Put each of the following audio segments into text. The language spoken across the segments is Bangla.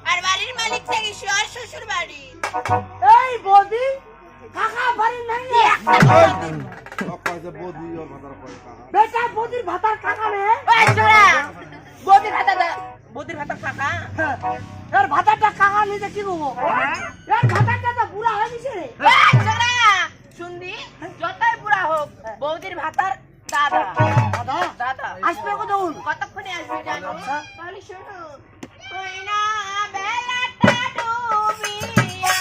আর বাড়ির মালিক থেকে শ্বশুর বাড়ি। এই বৌদি কাকা বাড়ি নাই বেটা বৌদির ভাতার কাকা রে। বৌদির ভাতার কাকা এর ভাতারটা কাকা নিতে কি করবো? এর ভাতারটা তো বুড়া হয়ে গেছে রে। শুনবি যতই বুড়া হোক বৌদির ভাতার দাদা দাদা দাদা আসবে কতক্ষণ? কতক্ষণে আসবে জানো? তাহলে শোনো ওই না বেলাটা ডুবিয়া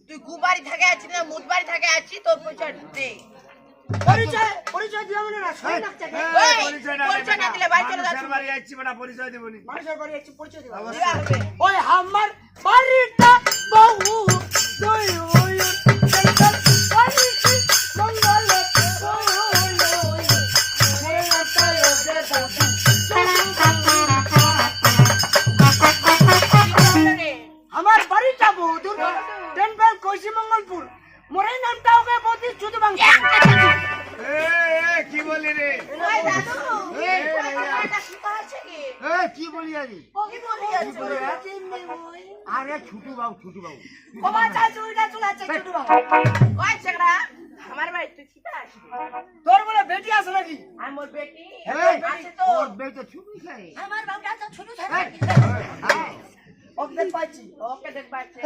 তুই গুবাড়ি থাকে আছিস না মুদবাড়ি থাকে আছিস তোর পরিচয় দে। পরিচয় দিও না সই লাগছে। পরিচয় না দিলে বাড়ি চলে যাচ্ছি। বাড়ি যাচ্ছি না পরিচয় দেবনি। মানুষের বাড়ি যাচ্ছি পরিচয় দিও। ওই আমার বাড়িটা বহু দই ওই বাড়িটি মঙ্গল আমার বাড়িটা বহুদূর টেনবেল কইছি মঙ্গলপুর মোরে নামটা ওকে বৌদি শুধু বাংলা। কি বলি রে? ওই দাদু এই কথা শিখা আছে কি? কি বলি আরে? কি বলি আছে? আরে ছোটু বাবু বাবা চাই চুইটা চুলাছে ছোট বাবা। ওই ছেড়া আমার বাড়ি তুই কিটা আসবি? তোর বলে বেটি আছে নাকি? আমার বেটি আছে তো। ওর বেটা ছোটু খাই। আমার বাবুটা তো ছোট থাকে। ওকে দেখ পাইছি। ওকে দেখ পাচ্ছে।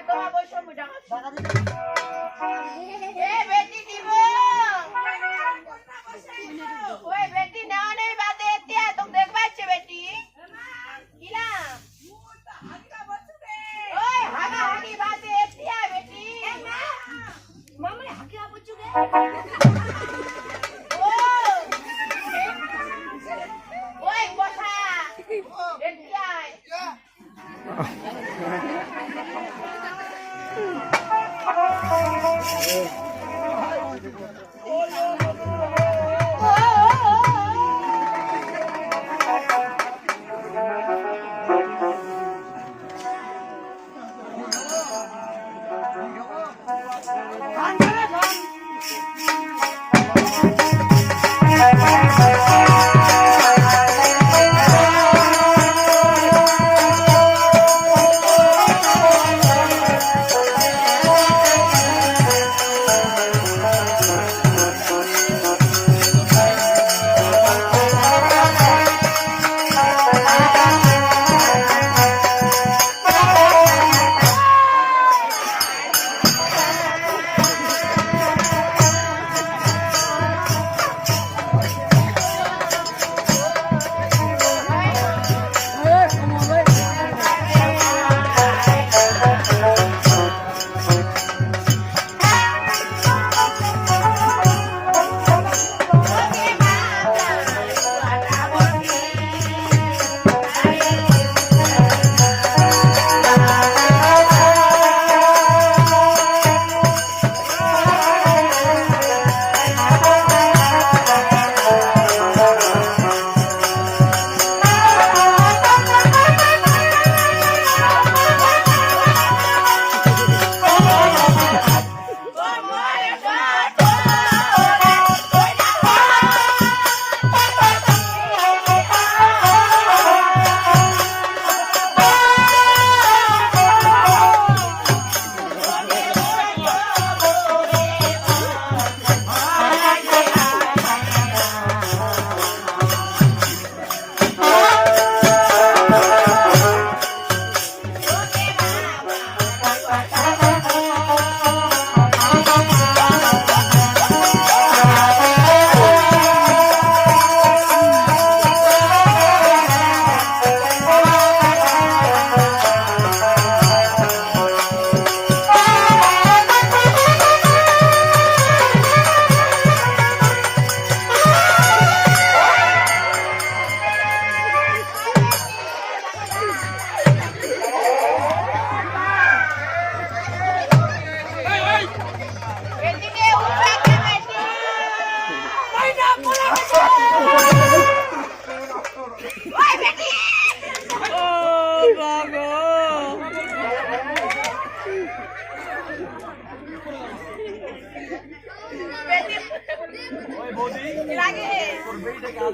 তোমার বসো মুজা। টাকা দিতে এ বেটি দিব। ওই বেটি না নেই বাদে এতে তো দেখ পাচ্ছে বেটি। কিলা? ওই হাগা হাগি বাদে এতে বেটি। মামা হাকিয়া বুঝুগে। ওই বসা। এতে আয়।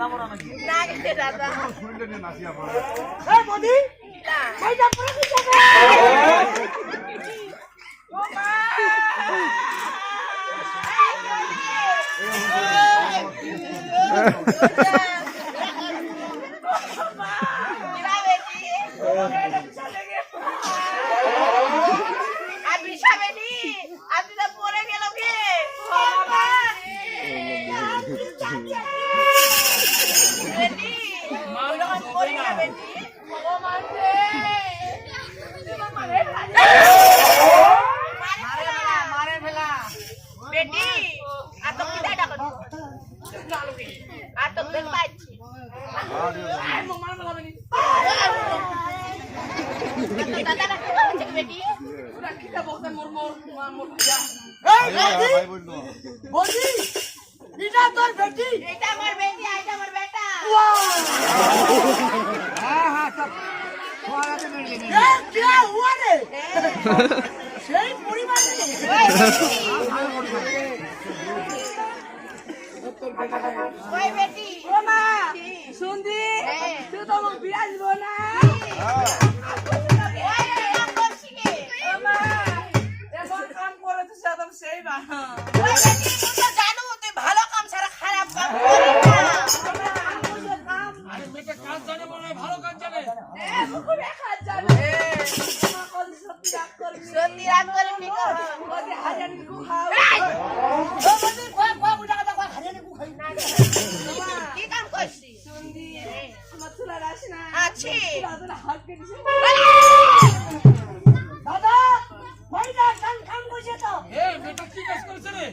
না গেছে দাদা শুনলে নিয়ে নাচিয়া পড়ে এই বৌদি না এইটা পুরো কি যাবে ও মা কিরা বেটি আর বিশা বেটি আপনি তো পড়ে গেল কে বেটি ওরকম করি না বেটি ও মারছে মারে ফেলা বেটি আর তো কিটা ডাকো আর তো দেখ পাচ্ছি দাদা রাখতে হচ্ছে বেটি এই বৌদি বৌদি এটা তোর বেটি এটা আমার বেটি এটা আমার বেটা হ্যাঁ হ্যাঁ সব খোয়াতে মেরে নে এ কি হুয়া রে সেই পরিবার রে ওই বেটি ও মা শুনদি তুই তো মোক বিয়া দিব না ওই এরকম করছি কে ও মা এমন কাম করে তুই একদম সেই বানা ওই বেটি তুই তো জানো তুই ভালো কাম ছাড়া খারাপ কাম করিস না সত্যি রাগ করে নি কর কি কাম করছি আছি দাদা ভাইটা কাম করছে তো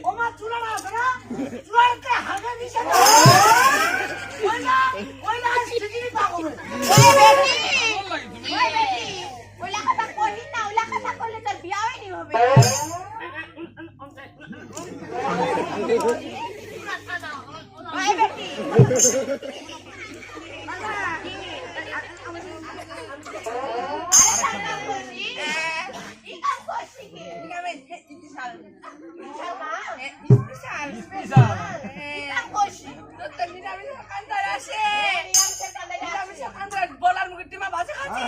ও মা চুলা না আছে না চুলাতে হাগে দিছে তো ওইটা সিটি পাবো ওই বেটি ওই কথা কইলি না ওই কথা করলে তোর বিয়া হয়নি হবে ওই বেটি কি কাম করছি কি কাম করছি বলার মুখে টিমা বাজে খাচ্ছে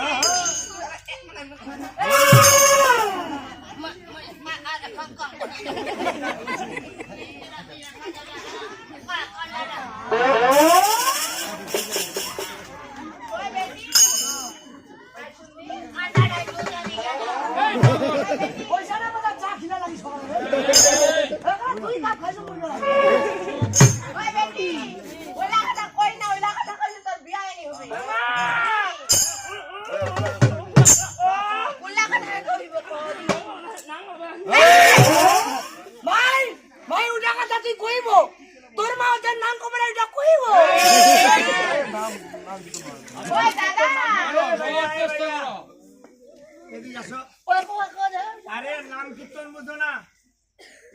পয়সাটা কথা চা খিলা লাগি সকালে তুই কাপ খাইছো বললো ওই বেটি ওই কথা কই না ওই কথা কইলে তোর বিয়া হয়নি হবে ওই কথা কইব ভাই ভাই ওটা কথা তুই কইব তোর মা ওদের নাম কবে এটা কইব ওই দাদা এদিকে আসো ওই কোয়া কোয়া আরে নাম কীর্তন বুঝো না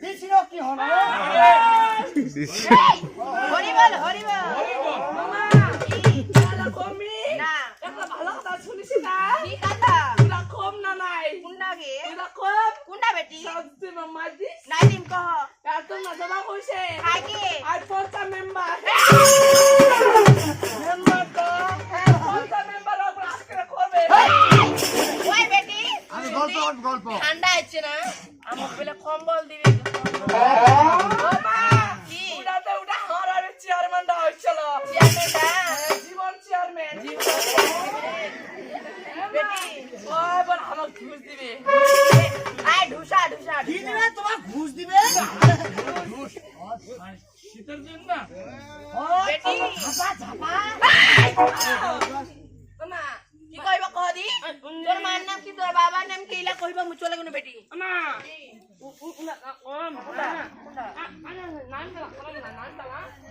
দিছিল কি হলো হরিবল হরিবল মামা কি চালা কমি না একটা ভালো কথা শুনিস না কি কথা তুই কম না নাই কুন্ডা গে তুই কম কুন্ডা বেটি সবচেয়ে মামা দিস নাই দিম কহ আর তো না জমা কইছে আগে আর পঞ্চা মেম্বার করবে ওই বেটি আমি গল্প ঠান্ডা আছে না আমার বলে কম্বল দিবি কি উড়াতে উড়া হারার চেয়ারম্যানটা হইছিল চেয়ারম্যানটা জীবন চেয়ারম্যান বেটি ওই বল আমাকে ঘুষ দিবে আয় ঢুসা ঢুসা কি দিবে তোমার ঘুষ দিবে শীতের দিন না বেটি ঝাপা ঝাপা মা কি কইব কহ দি তোর মার নাম কি তোর বাবার নাম কি ইলা কইব মু চলে গনো বেটি না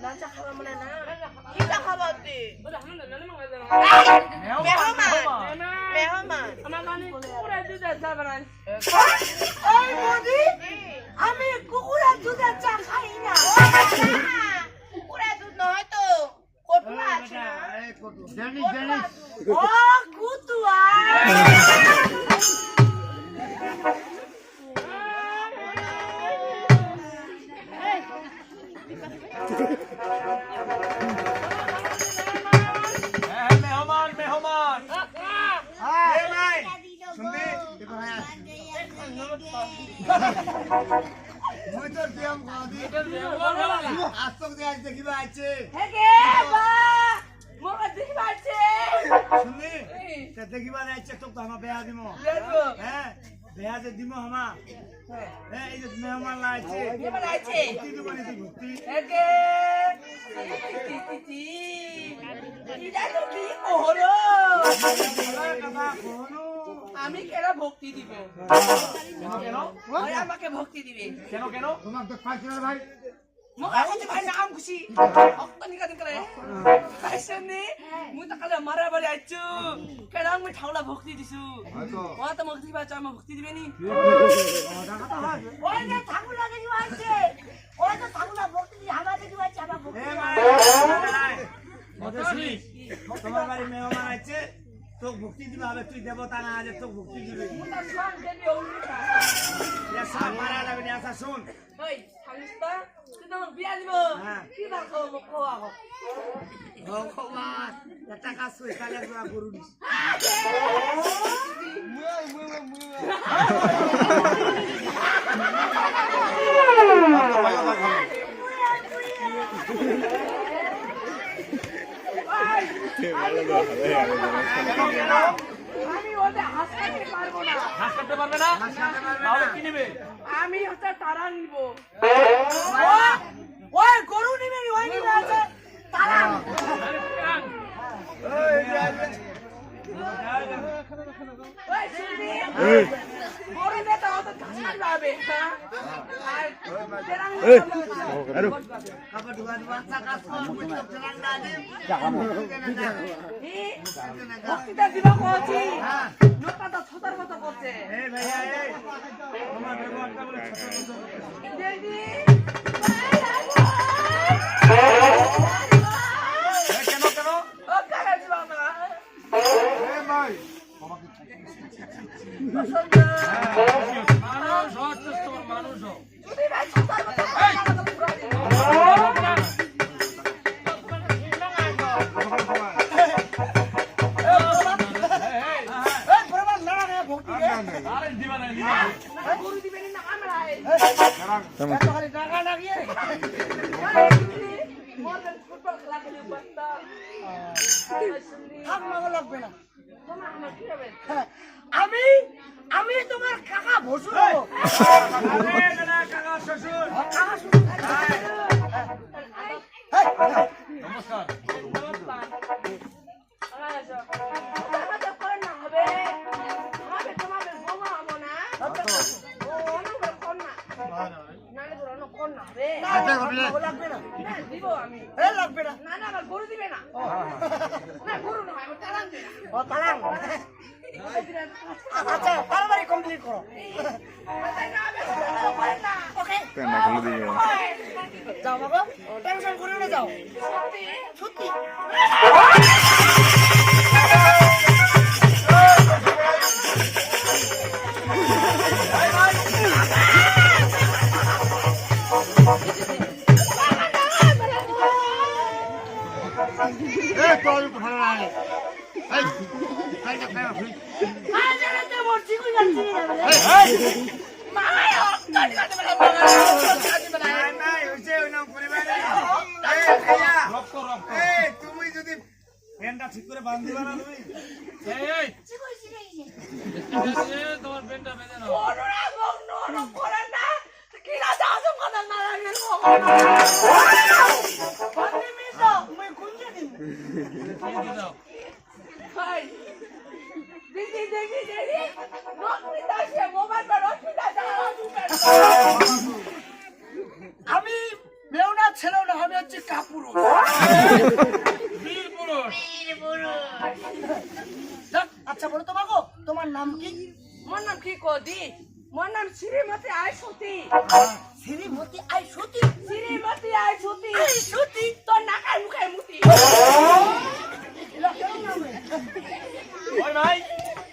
লাঞ্চা খাবা মনে না কি তা খাবা দি মেহমান ওই মোদি আমি কুকুরের দুধের চা খাই না কুকুরের দুধ নয় তো কটুয়া আছে না ডেনিস ও কুতুয়া মুই তোর প্রিয়ম গাদি আস্তক দে আজ দেখিবা আছে হেগে বা মোকে দেখিবা আছে শুনলি তে দেখিবা আছে তোক তো হামা বেয়া দিমো লেবো হ্যাঁ বেয়া যে দিমো হামা হ্যাঁ এই যে মেহমান লাইছে কেমন আছে ভক্তি দিবো নি তুই ভক্তি হেগে ইটা তো কি কহলো কথা কোনু আমি কেন ভক্তি দিব কেন ওই আমাকে ভক্তি দিবে কেন কেন তোমাক দেখ পাইছ না ভাই মোকে বলতে ভাই নাম খুশি অক্ত নিকা দিন করে কাইছনি মুই তা কালে মারা বাড়ি আইছু কেন আমি ঠাউলা ভক্তি দিছু হয়তো ও তো মোক দিবা চাই মই ভক্তি দিবেনি ওই যে ঠাকুর লাগে কি আছে ওই তো ঠাকুর ভক্তি দিয়ে আমাদের কি আছে আমার ভক্তি এ ভাই মদসি তোমার বাড়ি মেহমান আছে তোক ভক্তি দিবা হবে তুই দেবতা না আজ তোক ভক্তি দিবে মুতা সান দেবি ওলিটা এসা মারা লাগবে না আসা শুন ওই থামিস্তা তুই তো বিয়া দিব কি না কো মোক কো আগো ভগবান এটা কাজ কই তাহলে তোরা গরু দিস আমি ওতে হাসতে পারবো না হাসতে পারবে না তাহলে কি নেবে আমি হচ্ছে তারা নিব ওই গরু নিবে ওই নিবে আছে তারা ওই শুনি গরু নে তো তো ঘাস পাবে হ্যাঁ আর তেরা কাপড় ধোয়া ধোয়া কাজ কর মুই তো চলান না দে ভক্তিটা দিবা কইছি লোকটা তো ছতার মতো করছে এ ভাইয়া এই তোমার ব্যবহারটা বলে ছোট ছোট দেখি কেন কেন ও কাকা দিবা না এ ভাই মানুষ হচ্ছে তোমার মানুষ হোক তুমি ভাই ছতার মতো পুরা দিন এই বরাবর লড়া রে ভক্তি রে আরে দিবা না গরু দিবেন না আমরাই এত খালি টাকা লাগিয়ে মর্দান ফুটবল খেলা খেলে বাস্তা থাক মাগো লাগবে না তোমার আমার কি হবে আমি আমি তোমার কাকা ভসুর আরে না কাকা শ্বশুর কাকা শুরু নমস্কার লাগবে না দিব আমি এই লাগবে না না না আমার গরু দিবে না না গরু নয় আমার তালান দিবে ও তালাং আচ্ছা তাড়াতাড়ি কমপ্লিট করো ওকে যাও বাবা টেনশন করে না যাও সত্যি এ তোর ভালো লাগে এই কাইটা কাইটা ফ্রি আজ রাতে মোর ঠিক হয়ে যাচ্ছে নাই নাই হইছে ওই নাম পরিবারে এ ভাইয়া রক্ত রক্ত এ তুমি যদি ফ্যানটা ঠিক করে বাঁধিবা না তুমি এই তোমার পেনটা বেঁধে নাও মই গুঞ্জে দিন দিয়ে দাও আমি মেউনা ছেলেও না আমি হচ্ছে কাপুরুষ বীর পুরুষ যাক, আচ্ছা বলো তো মাগো তোমার নাম কি মোর নাম কি কদি মোর নাম শ্রীমতী আইসুতি শ্রীমতী আই সতী শ্রীমতী আইসুতি সতী তোর নাকায় মুখে মুতি ওই ভাই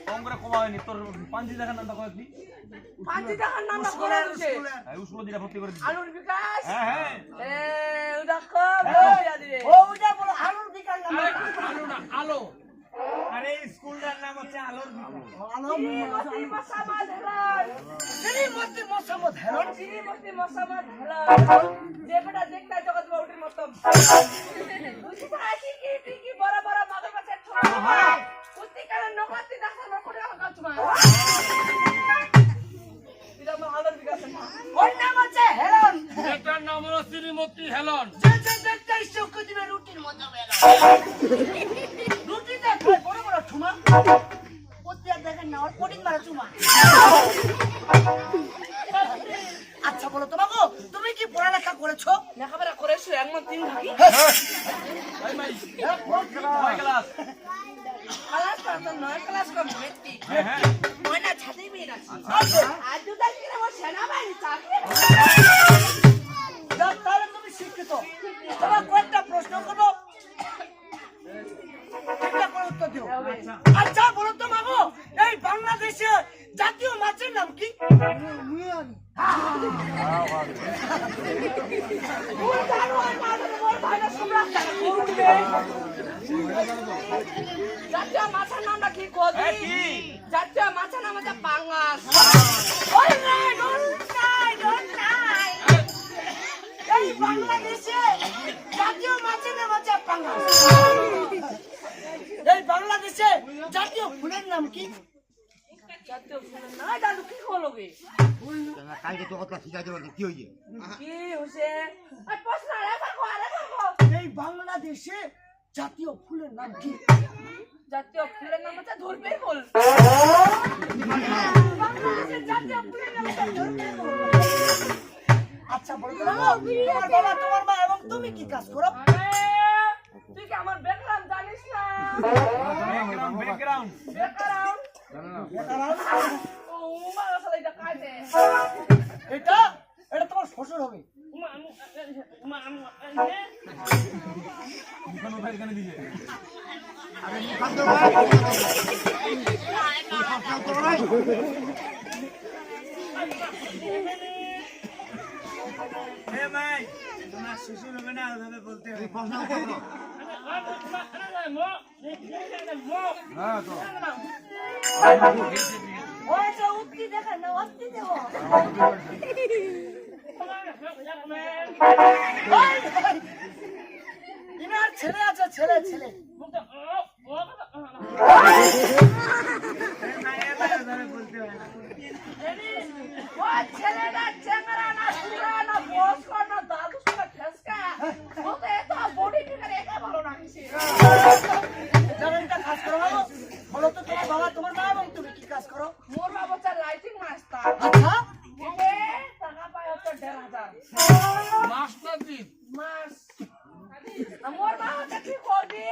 কম করে কমা হয়নি তোর পাঞ্জি দেখার নামটা কয়েকটি পাঁচি টাকার নামটা করে দিছে উষ্ণ দিটা ভর্তি করে দিচ্ছি আলুর বিকাশ হ্যাঁ হ্যাঁ ওটা কবে দিলে ও ওটা বলো আলুর বিকাশ নাম আরে আলো না আলো আরে এই স্কুলটার নাম হচ্ছে আলোর বিকাশ। শ্রীমতী মশামাদ হেলান। শ্রীমতী মশামত হেরন। শ্রীমতী মশামাদ হেলান। যে বেটা দেখতে জগৎ বাউটির মতন। বুঝিস আছি কি বড় বড় মাগর বাচ্চা ছোট। কুত্তি কারণ নকতি দাসা নকরে কাজ মা। এটা আমার আলোর বিকাশ না। ওর নাম হচ্ছে হেরন। এটার নাম হলো শ্রীমতী হেলন। যে দেখতে ইচ্ছুক দিবে রুটির মতো বেরো। রুটিতে খায় বড় বড় ঠুমা। ওতে দেখেন না ওর কোটিং মারা চুমা। আচ্ছা বলো তো বাবু তুমি কি পড়ালেখা করেছো? লেখাপড়া করেছো একমন তিন ভাগি। ভাই ভাই কয় ক্লাস? ক্লাস তো 9 ক্লাস কমপ্লিট। হ্যাঁ ময়না ছাদে মেয়ে আছে। আর দুটা কিনে আমার সেনাবাহিনী চাকরি। যাক তাহলে তুমি শিক্ষিত। তোমার কয়েকটা প্রশ্ন করবো। ঠিকঠাক করে উত্তর দিও। আচ্ছা বলো তো বাবু এই বাংলাদেশে জাতীয় মাছের নাম কি? ওর জানো আর মাঝে মোর ভাইরা সম্রাট করবে। জাতীয় মাছের নামটা কি কদি? হ্যাঁ, কি? জাতীয় মাছের নাম হচ্ছে পাঙ্গাস। ওই রে ডোন্ট নাই। এই বাংলাদেশে জাতীয় মাছের নাম হচ্ছে পাঙ্গাস। এই বাংলাদেশে জাতীয় ফুলের নাম কি? জাতীয় ফুলের নাম জানো কি হলোগে? কালকে তো কথা শিখাই দেবো কি হয়েছে কি হইছে? আর প্রশ্ন আরে কো। এই বাংলাদেশে জাতীয় ফুলের নাম কি? জাতীয় ফুলের নাম হচ্ছে ধুরপির ফুল। বাংলাদেশের জাতীয় ফুলের নাম হচ্ছে ধুরপির ফুল। আচ্ছা বলো তো বাবু তোমার বাবা তোমার মা এবং তুমি কি কাজ করো? আরে, তুই কি আমার ব্যাকগ্রাউন্ড জানিস না? Background background? ও মা আসলে এটা কাটে। এটা এটা তোমার শ্বশুর হবে। এখানে দিছে এ ভাই তোমার শ্বশুর হবে না ওভাবে বলতে হবে। প্রশ্ন করো হ্যাঁ তো ওই যে উক্তি দেখেন না অস্তি দেব। ইনার ছেলে আছে ছেলে। এ ভাই ওভাবে বলতে হয় না। ও ছেলেটা চেঙ্গরা না সুরা না বয়স্ক না দাদু সুরা ফেসকা। ও তো এত বডি ফিগার একা ভালো লাগছে। যারা এটা কাজ করো বাবু বলো তো তোমার বাবা তোমার মা এবং তুমি কি কাজ করো? মোর বাবা হচ্ছে লাইটিং মাস্টার। আচ্ছা এতে টাকা পায় হচ্ছে 1,500 মাস্টার জি মাস। মোর মা হচ্ছে কি করবি?